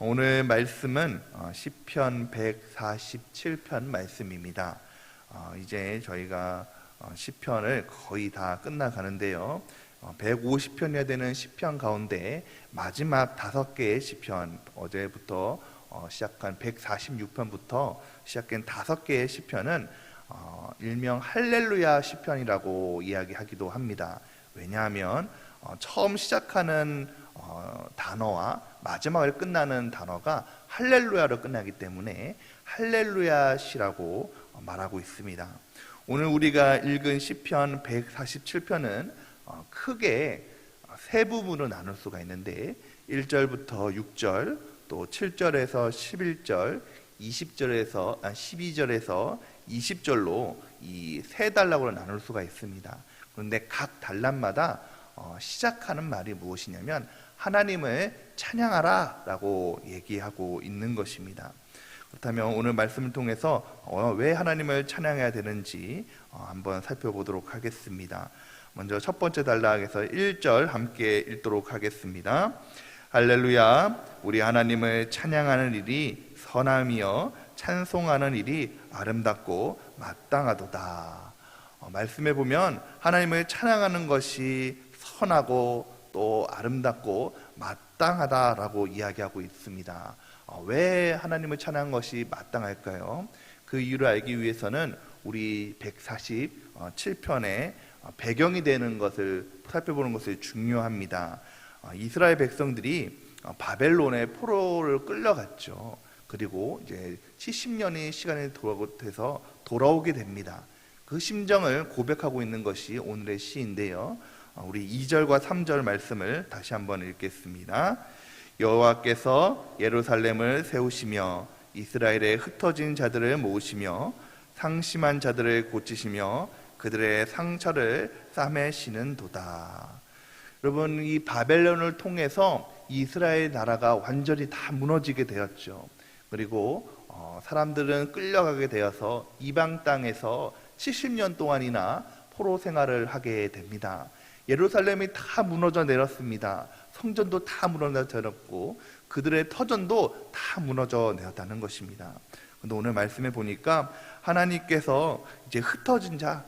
오늘 말씀은 시편 147편 말씀입니다. 이제 저희가 시편을 거의 다 끝나가는데요. 150편이나 되는 시편 가운데 마지막 5개의 시편, 어제부터 시작한 146편부터 시작한 5개의 시편은 일명 할렐루야 시편이라고 이야기하기도 합니다. 왜냐하면 처음 시작하는 단어와 마지막을 끝나는 단어가 할렐루야로 끝나기 때문에 할렐루야시라고 말하고 있습니다. 오늘 우리가 읽은 시편 147편은 크게 세 부분으로 나눌 수가 있는데 1절부터 6절, 또 7절에서 11절, 12절에서 20절로 이 세 단락으로 나눌 수가 있습니다. 그런데 각 단락마다 시작하는 말이 무엇이냐면 하나님을 찬양하라 라고 얘기하고 있는 것입니다. 그렇다면 오늘 말씀을 통해서 왜 하나님을 찬양해야 되는지 한번 살펴보도록 하겠습니다. 먼저 첫 번째 단락에서 1절 함께 읽도록 하겠습니다. 할렐루야, 우리 하나님을 찬양하는 일이 선함이여 찬송하는 일이 아름답고 마땅하도다. 말씀에 보면 하나님을 찬양하는 것이 선하고 또 아름답고 마땅하다라고 이야기하고 있습니다. 왜 하나님을 찬양한 것이 마땅할까요? 그 이유를 알기 위해서는 우리 147편의 배경이 되는 것을 살펴보는 것이 중요합니다. 이스라엘 백성들이 바벨론의 포로를 끌려갔죠. 그리고 이제 70년의 시간이 돼서 돌아오게 됩니다. 그 심정을 고백하고 있는 것이 오늘의 시인데요. 우리 2절과 3절 말씀을 다시 한번 읽겠습니다. 여호와께서 예루살렘을 세우시며 이스라엘의 흩어진 자들을 모으시며 상심한 자들을 고치시며 그들의 상처를 싸매시는 도다. 여러분, 이 바벨론을 통해서 이스라엘 나라가 완전히 다 무너지게 되었죠. 그리고 사람들은 끌려가게 되어서 이방 땅에서 70년 동안이나 포로 생활을 하게 됩니다. 예루살렘이 다 무너져 내렸습니다. 성전도 다 무너져 내렸고 그들의 터전도 다 무너져 내렸다는 것입니다. 그런데 오늘 말씀에 보니까 하나님께서 이제 흩어진 자,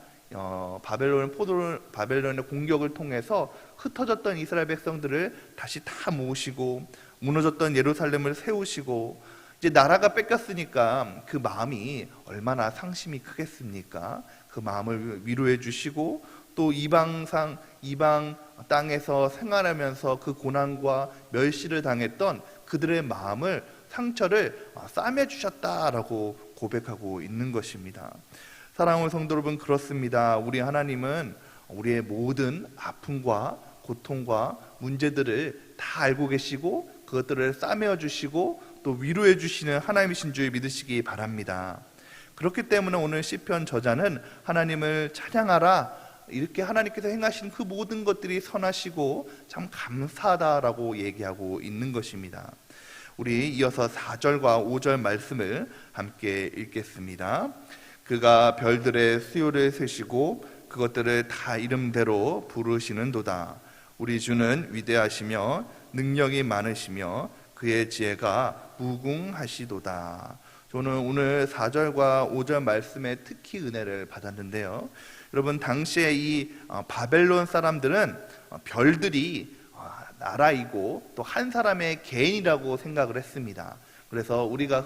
바벨론의 공격을 통해서 흩어졌던 이스라엘 백성들을 다시 다 모으시고 무너졌던 예루살렘을 세우시고 이제 나라가 뺏겼으니까 그 마음이 얼마나 상심이 크겠습니까? 그 마음을 위로해 주시고 또 이방 땅에서 생활하면서 그 고난과 멸시를 당했던 그들의 마음을, 상처를 싸매 주셨다라고 고백하고 있는 것입니다. 사랑하는 성도 여러분, 그렇습니다. 우리 하나님은 우리의 모든 아픔과 고통과 문제들을 다 알고 계시고 그것들을 싸매어 주시고 또 위로해 주시는 하나님이신 줄 믿으시기 바랍니다. 그렇기 때문에 오늘 시편 저자는 하나님을 찬양하라, 이렇게 하나님께서 행하신 그 모든 것들이 선하시고 참 감사하다라고 얘기하고 있는 것입니다. 우리 이어서 4절과 5절 말씀을 함께 읽겠습니다. 그가 별들의 수요를 세시고 그것들을 다 이름대로 부르시는도다. 우리 주는 위대하시며 능력이 많으시며 그의 지혜가 무궁하시도다. 저는 오늘 4절과 5절 말씀에 특히 은혜를 받았는데요. 여러분, 당시에 이 바벨론 사람들은 별들이 나라이고 또 한 사람의 개인이라고 생각을 했습니다. 그래서 우리가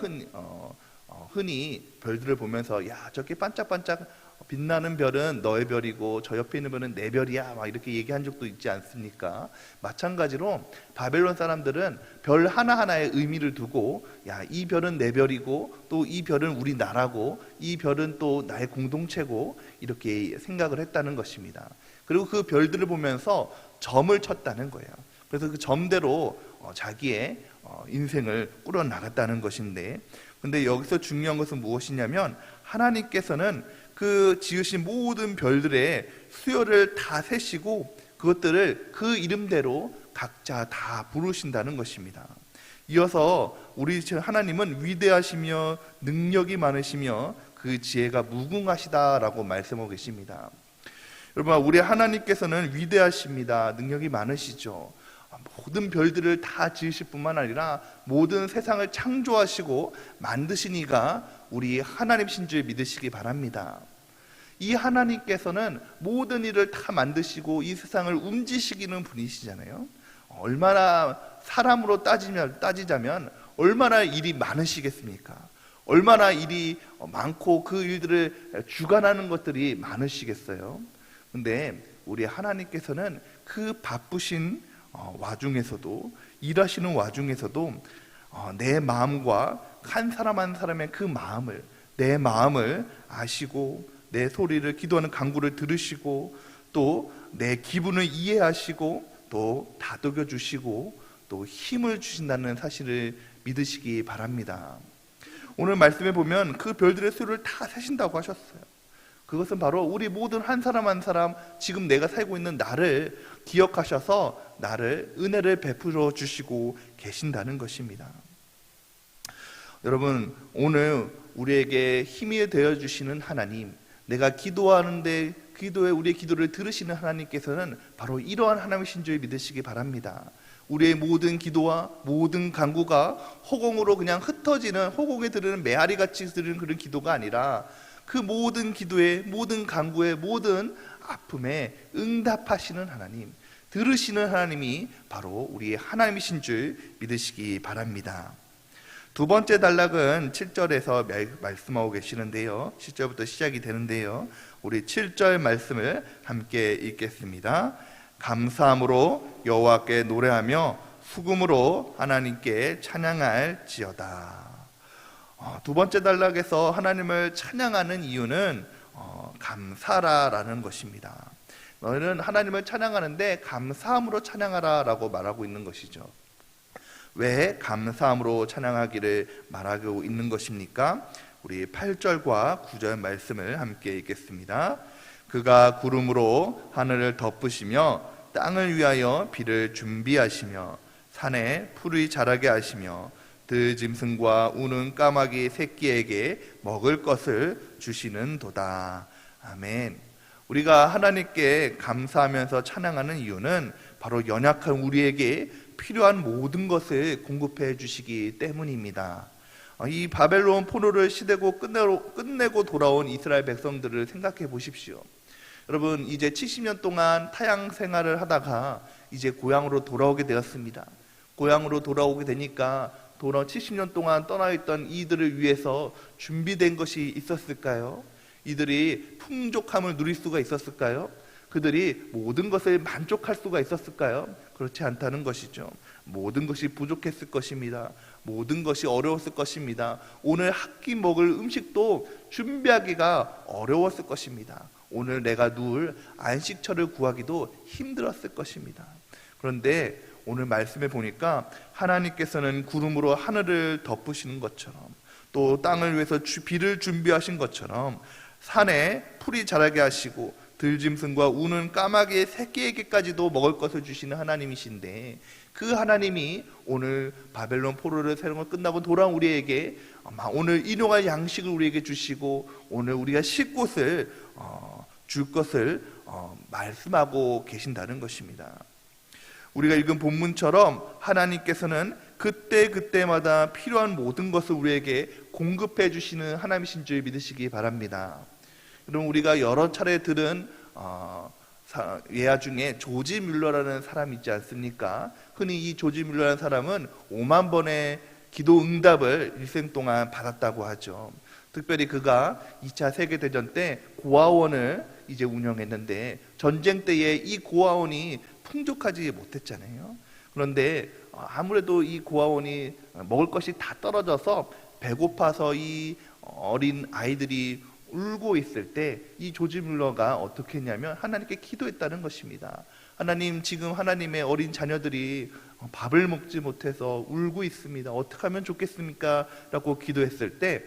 흔히 별들을 보면서 야, 저렇게 반짝반짝 빛나는 별은 너의 별이고 저 옆에 있는 별은 내 별이야, 막 이렇게 얘기한 적도 있지 않습니까? 마찬가지로 바벨론 사람들은 별 하나하나에 의미를 두고 야, 이 별은 내 별이고 또 이 별은 우리 나라고 이 별은 또 나의 공동체고 이렇게 생각을 했다는 것입니다. 그리고 그 별들을 보면서 점을 쳤다는 거예요. 그래서 그 점대로 자기의 인생을 꾸려나갔다는 것인데, 근데 여기서 중요한 것은 무엇이냐면 하나님께서는 그 지으신 모든 별들의 수요를 다 세시고 그것들을 그 이름대로 각자 다 부르신다는 것입니다. 이어서 우리 하나님은 위대하시며 능력이 많으시며 그 지혜가 무궁하시다라고 말씀하고 계십니다. 여러분, 우리 하나님께서는 위대하십니다. 능력이 많으시죠. 모든 별들을 다 지으실 뿐만 아니라 모든 세상을 창조하시고 만드신 이가 우리 하나님이신 줄 믿으시기 바랍니다. 이 하나님께서는 모든 일을 다 만드시고 이 세상을 움직이시는 분이시잖아요. 얼마나 사람으로 따지자면 얼마나 일이 많으시겠습니까? 얼마나 일이 많고 그 일들을 주관하는 것들이 많으시겠어요? 근데 우리 하나님께서는 그 바쁘신 와중에서도, 일하시는 와중에서도 내 마음과 한 사람 한 사람의 그 마음을, 내 마음을 아시고 내 소리를, 기도하는 간구를 들으시고 또 내 기분을 이해하시고 또 다독여 주시고 또 힘을 주신다는 사실을 믿으시기 바랍니다. 오늘 말씀에 보면 그 별들의 수를 다 세신다고 하셨어요. 그것은 바로 우리 모든 한 사람 한 사람, 지금 내가 살고 있는 나를 기억하셔서 나를 은혜를 베풀어 주시고 계신다는 것입니다. 여러분, 오늘 우리에게 힘이 되어 주시는 하나님, 내가 기도하는데 우리의 기도를 들으시는 하나님께서는 바로 이러한 하나님이신 줄 믿으시기 바랍니다. 우리의 모든 기도와 모든 간구가 허공으로 그냥 흩어지는, 허공에 들으는 메아리같이 들으는 그런 기도가 아니라 그 모든 기도에, 모든 간구에, 모든 아픔에 응답하시는 하나님, 들으시는 하나님이 바로 우리의 하나님이신 줄 믿으시기 바랍니다. 두 번째 단락은 7절에서 말씀하고 계시는데요, 7절부터 시작이 되는데요, 우리 7절 말씀을 함께 읽겠습니다. 감사함으로 여호와께 노래하며 수금으로 하나님께 찬양할지어다. 두 번째 단락에서 하나님을 찬양하는 이유는 감사라라는 것입니다. 너희는 하나님을 찬양하는데 감사함으로 찬양하라 라고 말하고 있는 것이죠. 왜 감사함으로 찬양하기를 말하고 있는 것입니까? 우리 8절과 9절 말씀을 함께 읽겠습니다. 그가 구름으로 하늘을 덮으시며 땅을 위하여 비를 준비하시며 산에 풀이 자라게 하시며 들짐승과 우는 까마귀 새끼에게 먹을 것을 주시는도다. 아멘. 우리가 하나님께 감사하면서 찬양하는 이유는 바로 연약한 우리에게 필요한 모든 것을 공급해 주시기 때문입니다. 이 바벨론 포로를 시대고 끝내고 돌아온 이스라엘 백성들을 생각해 보십시오. 여러분, 이제 70년 동안 타향 생활을 하다가 이제 고향으로 돌아오게 되었습니다. 고향으로 돌아오게 되니까 70년 동안 떠나있던 이들을 위해서 준비된 것이 있었을까요? 이들이 풍족함을 누릴 수가 있었을까요? 그들이 모든 것을 만족할 수가 있었을까요? 그렇지 않다는 것이죠. 모든 것이 부족했을 것입니다. 모든 것이 어려웠을 것입니다. 오늘 한 끼 먹을 음식도 준비하기가 어려웠을 것입니다. 오늘 내가 누울 안식처를 구하기도 힘들었을 것입니다. 그런데 오늘 말씀에 보니까 하나님께서는 구름으로 하늘을 덮으시는 것처럼, 또 땅을 위해서 비를 준비하신 것처럼 산에 풀이 자라게 하시고 들짐승과 우는 까마귀의 새끼에게까지도 먹을 것을 주시는 하나님이신데, 그 하나님이 오늘 바벨론 포로를 새로 끝나고 돌아온 우리에게 오늘 일용할 양식을 우리에게 주시고 오늘 우리가 쉴 곳을 줄 것을 말씀하고 계신다는 것입니다. 우리가 읽은 본문처럼 하나님께서는 그때마다 필요한 모든 것을 우리에게 공급해 주시는 하나님이신 줄 믿으시기 바랍니다. 여러분, 우리가 여러 차례 들은 예화 중에 조지 뮬러라는 사람이 있지 않습니까? 흔히 이 조지 뮬러라는 사람은 5만 번의 기도 응답을 일생 동안 받았다고 하죠. 특별히 그가 2차 세계대전 때 고아원을 이제 운영했는데, 전쟁 때에 이 고아원이 풍족하지 못했잖아요. 그런데 아무래도 이 고아원이 먹을 것이 다 떨어져서 배고파서 이 어린 아이들이 울고 있을 때 이 조지 뮬러가 어떻게 했냐면 하나님께 기도했다는 것입니다. 하나님, 지금 하나님의 어린 자녀들이 밥을 먹지 못해서 울고 있습니다. 어떻게 하면 좋겠습니까? 라고 기도했을 때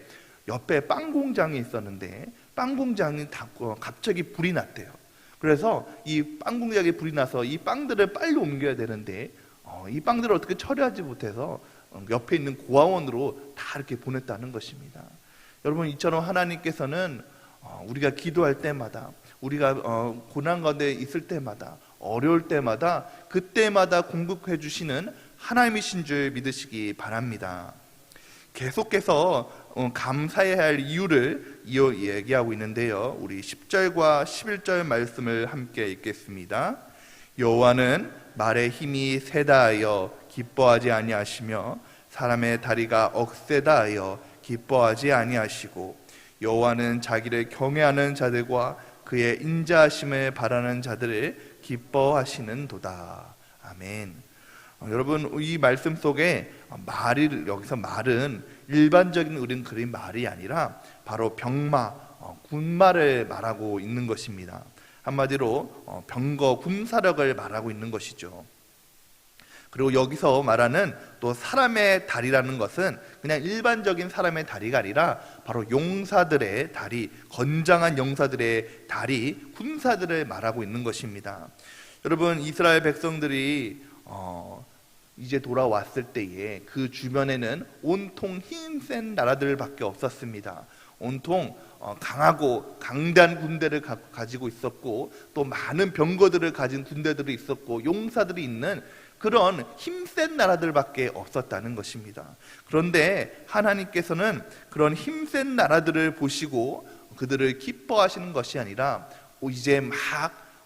옆에 빵 공장이 있었는데 빵 공장이 갑자기 불이 났대요. 그래서 이 빵 공장에 불이 나서 이 빵들을 빨리 옮겨야 되는데 이 빵들을 어떻게 처리하지 못해서 옆에 있는 고아원으로 다 이렇게 보냈다는 것입니다. 여러분, 이처럼 하나님께서는 우리가 기도할 때마다, 우리가 고난 가운데 있을 때마다, 어려울 때마다 그때마다 공급해 주시는 하나님이신 줄 믿으시기 바랍니다. 계속해서 감사해야 할 이유를 얘기하고 있는데요. 우리 10절과 11절 말씀을 함께 읽겠습니다. 여호와는 말의 힘이 세다 하여 기뻐하지 아니하시며 사람의 다리가 억세다 하여 기뻐하지 아니하시고 여호와는 자기를 경외하는 자들과 그의 인자하심을 바라는 자들을 기뻐하시는도다. 아멘. 여러분, 이 말씀 속에 여기서 말은 일반적인 우리는 그린 말이 아니라 바로 병마, 군마를 말하고 있는 것입니다. 한마디로 병거, 군사력을 말하고 있는 것이죠. 그리고 여기서 말하는 또 사람의 다리라는 것은 그냥 일반적인 사람의 다리가 아니라 바로 용사들의 다리, 건장한 용사들의 다리, 군사들을 말하고 있는 것입니다. 여러분, 이스라엘 백성들이 이제 돌아왔을 때에 그 주변에는 온통 힘센 나라들밖에 없었습니다. 온통 강하고 강대한 군대를 가지고 있었고 또 많은 병거들을 가진 군대들이 있었고 용사들이 있는 그런 힘센 나라들밖에 없었다는 것입니다. 그런데 하나님께서는 그런 힘센 나라들을 보시고 그들을 기뻐하시는 것이 아니라 이제 막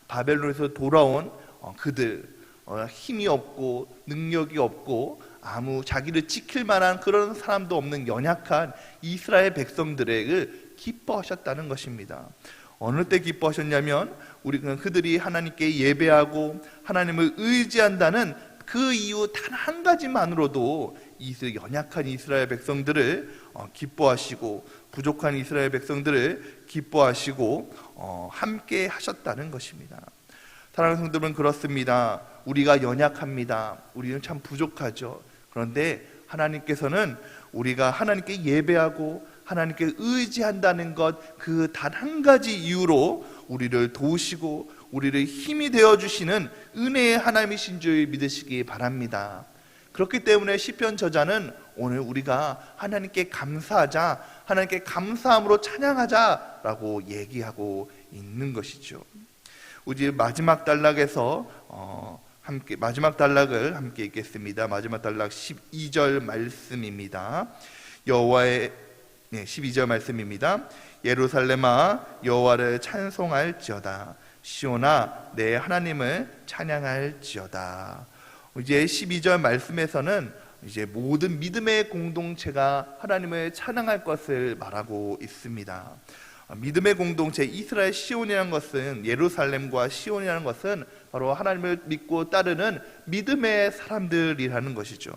바벨론에서 돌아온 그들, 힘이 없고 능력이 없고 아무 자기를 지킬 만한 그런 사람도 없는 연약한 이스라엘 백성들을 기뻐하셨다는 것입니다. 어느 때 기뻐하셨냐면 그들이 하나님께 예배하고 하나님을 의지한다는 그 이유 단 한 가지만으로도 이 연약한 이스라엘 백성들을 기뻐하시고 부족한 이스라엘 백성들을 기뻐하시고 함께 하셨다는 것입니다. 사랑하는 성도들은 그렇습니다. 우리가 연약합니다. 우리는 참 부족하죠. 그런데 하나님께서는 우리가 하나님께 예배하고 하나님께 의지한다는 것 그 단 한 가지 이유로 우리를 도우시고 우리를 힘이 되어주시는 은혜의 하나님이신 줄 믿으시기 바랍니다. 그렇기 때문에 시편 저자는 오늘 우리가 하나님께 감사하자, 하나님께 감사함으로 찬양하자라고 얘기하고 있는 것이죠. 우리 마지막 단락에서 마지막 단락을 함께 읽겠습니다. 마지막 단락 12절 말씀입니다. 12절 말씀입니다. 예루살렘아 여호와를 찬송할지어다. 시온아 내 하나님을 찬양할지어다. 이제 12절 말씀에서는 이제 모든 믿음의 공동체가 하나님을 찬양할 것을 말하고 있습니다. 믿음의 공동체 이스라엘 시온이라는 것은 예루살렘과 시온이라는 것은 바로 하나님을 믿고 따르는 믿음의 사람들이라는 것이죠.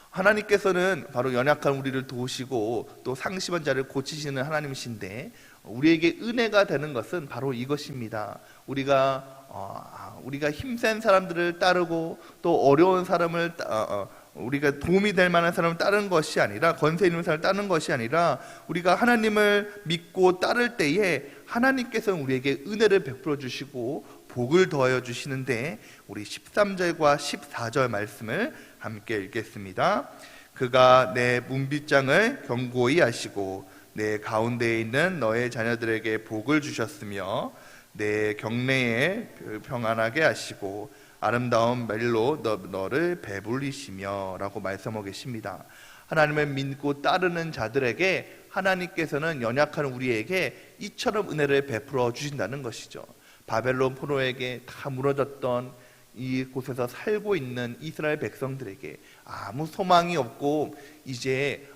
하나님께서는 바로 연약한 우리를 도우시고 또 상심한 자를 고치시는 하나님이신데 우리에게 은혜가 되는 것은 바로 이것입니다. 우리가 힘센 사람들을 따르고 또 어려운 사람을 우리가 도움이 될 만한 사람을 따르는 것이 아니라 권세 있는 사람을 따르는 것이 아니라 우리가 하나님을 믿고 따를 때에 하나님께서는 우리에게 은혜를 베풀어 주시고 복을 더하여 주시는데 우리 13절과 14절 말씀을 함께 읽겠습니다. 그가 내 문빗장을 견고히 하시고 내 가운데에 있는 너의 자녀들에게 복을 주셨으며 내 경내에 평안하게 하시고 아름다운 멜로 너를 배불리시며 라고 말씀하고 계십니다. 하나님을 믿고 따르는 자들에게 하나님께서는 연약한 우리에게 이처럼 은혜를 베풀어 주신다는 것이죠. 바벨론 포로에게 다 무너졌던 이곳에서 살고 있는 이스라엘 백성들에게 아무 소망이 없고 이제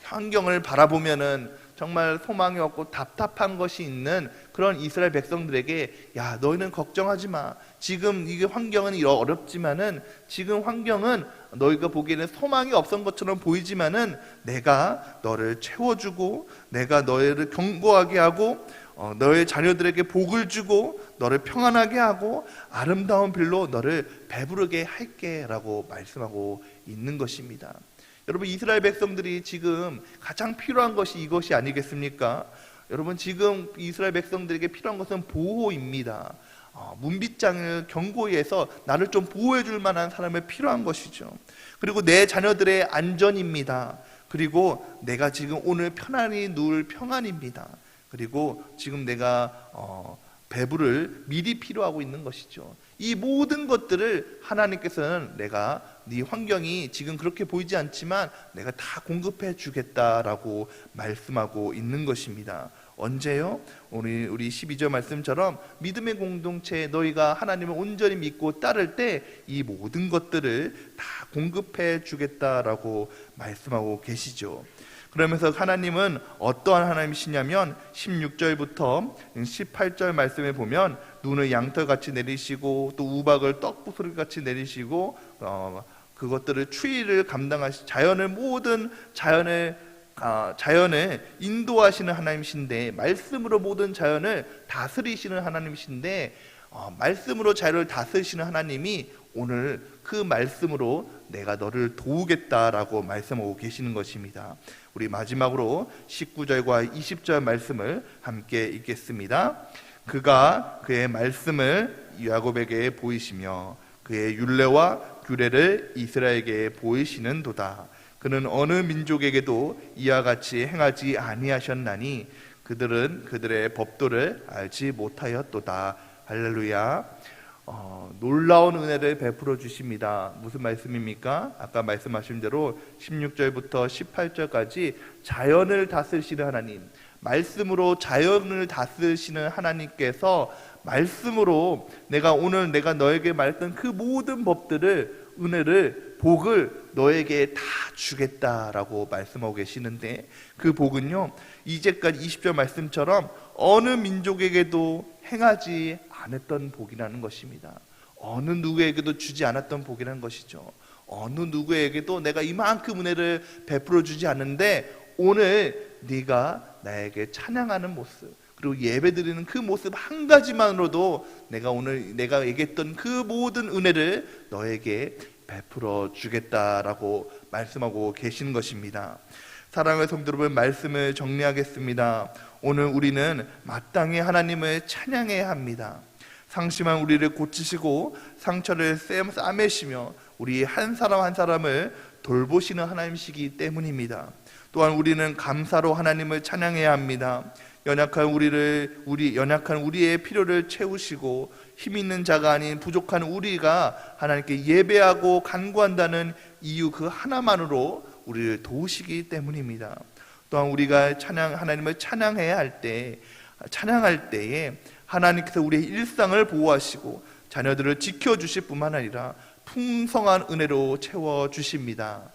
환경을 바라보면은 정말 소망이 없고 답답한 것이 있는 그런 이스라엘 백성들에게 야 너희는 걱정하지 마. 지금 이게 환경은 어렵지만은 지금 환경은 너희가 보기에는 소망이 없은 것처럼 보이지만은 내가 너를 채워주고 내가 너희를 견고하게 하고 너의 자녀들에게 복을 주고 너를 평안하게 하고 아름다운 빌로 너를 배부르게 할게 라고 말씀하고 있는 것입니다. 여러분 이스라엘 백성들이 지금 가장 필요한 것이 이것이 아니겠습니까? 여러분 지금 이스라엘 백성들에게 필요한 것은 보호입니다. 문빗장을 견고히 해서 나를 좀 보호해 줄 만한 사람이 필요한 것이죠. 그리고 내 자녀들의 안전입니다. 그리고 내가 지금 오늘 편안히 누울 평안입니다. 그리고 지금 내가 배부를 미리 필요하고 있는 것이죠. 이 모든 것들을 하나님께서는 내가 네 환경이 지금 그렇게 보이지 않지만 내가 다 공급해 주겠다라고 말씀하고 있는 것입니다. 언제요? 우리 12절 말씀처럼 믿음의 공동체 너희가 하나님을 온전히 믿고 따를 때 이 모든 것들을 다 공급해 주겠다라고 말씀하고 계시죠. 그러면서 하나님은 어떠한 하나님이시냐면 16절부터 18절 말씀에 보면 눈을 양털같이 내리시고 또 우박을 떡부스러기같이 내리시고 그것들을 추위를 감당하시 자연을 모든 자연을 인도하시는 하나님이신데 말씀으로 모든 자연을 다스리시는 하나님이신데 말씀으로 자연을 다스리시는 하나님이 오늘 그 말씀으로 내가 너를 도우겠다라고 말씀하고 계시는 것입니다. 우리 마지막으로 19절과 20절 말씀을 함께 읽겠습니다. 그가 그의 말씀을 야곱에게 보이시며 그의 율례와 규례를 이스라엘에게 보이시는도다. 그는 어느 민족에게도 이와 같이 행하지 아니하셨나니 그들은 그들의 법도를 알지 못하였도다. 할렐루야. 놀라운 은혜를 베풀어 주십니다. 무슨 말씀입니까? 아까 말씀하신 대로 16절부터 18절까지 자연을 다스리시는 하나님, 말씀으로 자연을 다스리시는 하나님께서 말씀으로 오늘 내가 너에게 말했던 그 모든 법들을, 은혜를, 복을 너에게 다 주겠다라고 말씀하고 계시는데 그 복은요, 이제까지 20절 말씀처럼 어느 민족에게도 행하지 않았던 복이라는 것입니다. 어느 누구에게도 주지 않았던 복이라는 것이죠. 어느 누구에게도 내가 이만큼 은혜를 베풀어 주지 않는데 오늘 네가 나에게 찬양하는 모습, 그리고 예배드리는 그 모습 한 가지만으로도 내가 얘기했던 그 모든 은혜를 너에게 베풀어 주겠다라고 말씀하고 계시는 것입니다. 사랑하는 성도 여러분, 말씀을 정리하겠습니다. 오늘 우리는 마땅히 하나님을 찬양해야 합니다. 상심한 우리를 고치시고 상처를 싸매시며 우리 한 사람 한 사람을 돌보시는 하나님이시기 때문입니다. 또한 우리는 감사로 하나님을 찬양해야 합니다. 연약한 우리의 필요를 채우시고 힘 있는 자가 아닌 부족한 우리가 하나님께 예배하고 간구한다는 이유 그 하나만으로 우리를 도우시기 때문입니다. 또한 우리가 하나님을 찬양할 때에 하나님께서 우리의 일상을 보호하시고 자녀들을 지켜주실 뿐만 아니라 풍성한 은혜로 채워주십니다.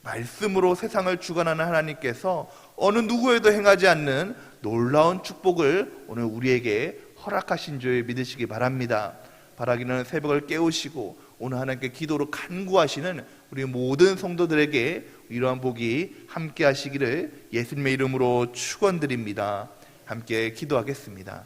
말씀으로 세상을 주관하는 하나님께서 어느 누구에도 행하지 않는 놀라운 축복을 오늘 우리에게 허락하신 줄 믿으시기 바랍니다. 바라기는 새벽을 깨우시고 오늘 하나님께 기도로 간구하시는 우리 모든 성도들에게 이러한 복이 함께 하시기를 예수님의 이름으로 축원드립니다. 함께 기도하겠습니다.